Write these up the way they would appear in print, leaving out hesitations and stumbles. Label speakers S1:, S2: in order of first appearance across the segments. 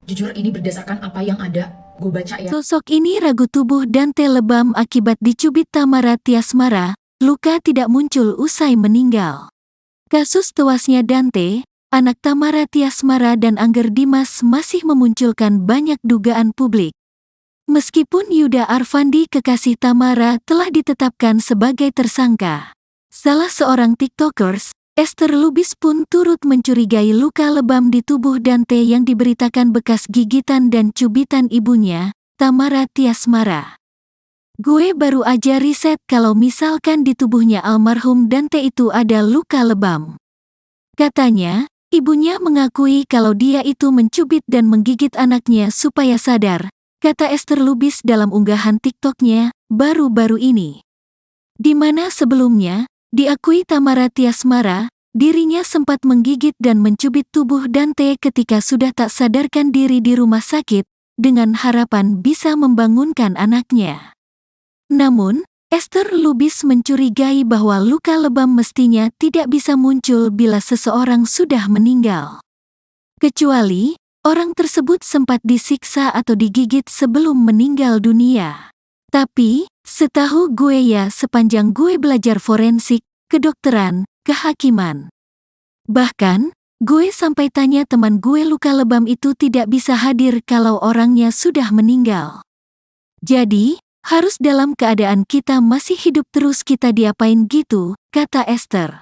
S1: Jujur ini berdasarkan apa yang ada gue baca ya.
S2: Sosok ini ragu tubuh Dante lebam akibat dicubit Tamara Tiasmara, luka tidak muncul usai meninggal. Kasus tewasnya Dante, anak Tamara Tiasmara dan Angger Dimas masih memunculkan banyak dugaan publik. Meskipun Yuda Arfandi kekasih Tamara telah ditetapkan sebagai tersangka, salah seorang TikTokers, Esther Lubis pun turut mencurigai luka lebam di tubuh Dante yang diberitakan bekas gigitan dan cubitan ibunya, Tamara Tiasmara. Gue baru aja riset kalau misalkan di tubuhnya almarhum Dante itu ada luka lebam. Katanya, ibunya mengakui kalau dia itu mencubit dan menggigit anaknya supaya sadar, kata Esther Lubis dalam unggahan TikToknya baru-baru ini. Di mana sebelumnya, diakui Tamara Tiasmara, dirinya sempat menggigit dan mencubit tubuh Dante ketika sudah tak sadarkan diri di rumah sakit, dengan harapan bisa membangunkan anaknya. Namun, Esther Lubis mencurigai bahwa luka lebam mestinya tidak bisa muncul bila seseorang sudah meninggal. Kecuali, orang tersebut sempat disiksa atau digigit sebelum meninggal dunia. Tapi, setahu gue ya sepanjang gue belajar forensik, kedokteran, kehakiman. Bahkan, gue sampai tanya teman gue luka lebam itu tidak bisa hadir kalau orangnya sudah meninggal. Jadi, harus dalam keadaan kita masih hidup terus kita diapain gitu, kata Esther.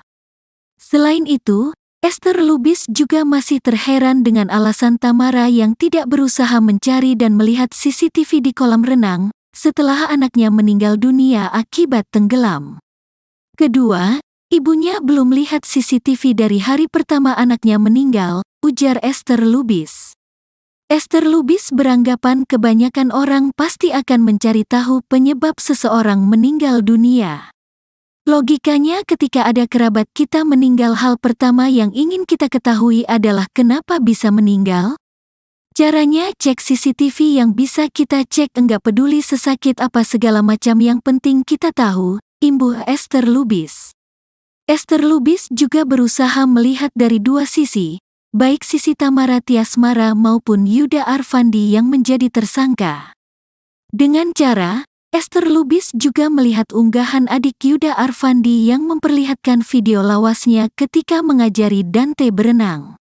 S2: Selain itu, Esther Lubis juga masih terheran dengan alasan Tamara yang tidak berusaha mencari dan melihat CCTV di kolam renang, setelah anaknya meninggal dunia akibat tenggelam. Kedua, ibunya belum lihat CCTV dari hari pertama anaknya meninggal, ujar Esther Lubis. Esther Lubis beranggapan kebanyakan orang pasti akan mencari tahu penyebab seseorang meninggal dunia. Logikanya ketika ada kerabat kita meninggal hal pertama yang ingin kita ketahui adalah kenapa bisa meninggal? Caranya cek CCTV yang bisa kita cek enggak peduli sesakit apa segala macam yang penting kita tahu, imbuh Esther Lubis. Esther Lubis juga berusaha melihat dari dua sisi, baik sisi Tamara Tiasmara maupun Yuda Arfandi yang menjadi tersangka. Dengan cara, Esther Lubis juga melihat unggahan adik Yuda Arfandi yang memperlihatkan video lawasnya ketika mengajari Dante berenang.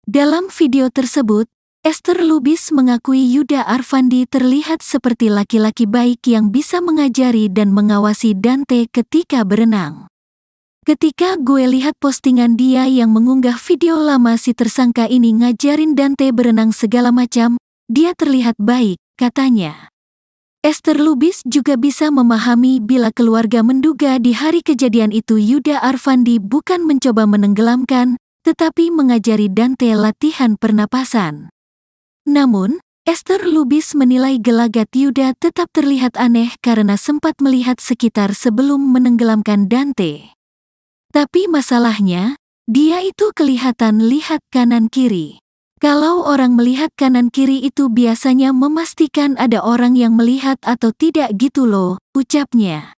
S2: Dalam video tersebut, Esther Lubis mengakui Yuda Arfandi terlihat seperti laki-laki baik yang bisa mengajari dan mengawasi Dante ketika berenang. Ketika gue lihat postingan dia yang mengunggah video lama si tersangka ini ngajarin Dante berenang segala macam, dia terlihat baik, katanya. Esther Lubis juga bisa memahami bila keluarga menduga di hari kejadian itu Yuda Arfandi bukan mencoba menenggelamkan, tetapi mengajari Dante latihan pernapasan. Namun, Esther Lubis menilai gelagat Yuda tetap terlihat aneh karena sempat melihat sekitar sebelum menenggelamkan Dante. Tapi masalahnya, dia itu kelihatan lihat kanan-kiri. Kalau orang melihat kanan-kiri itu biasanya memastikan ada orang yang melihat atau tidak gitu loh, ucapnya.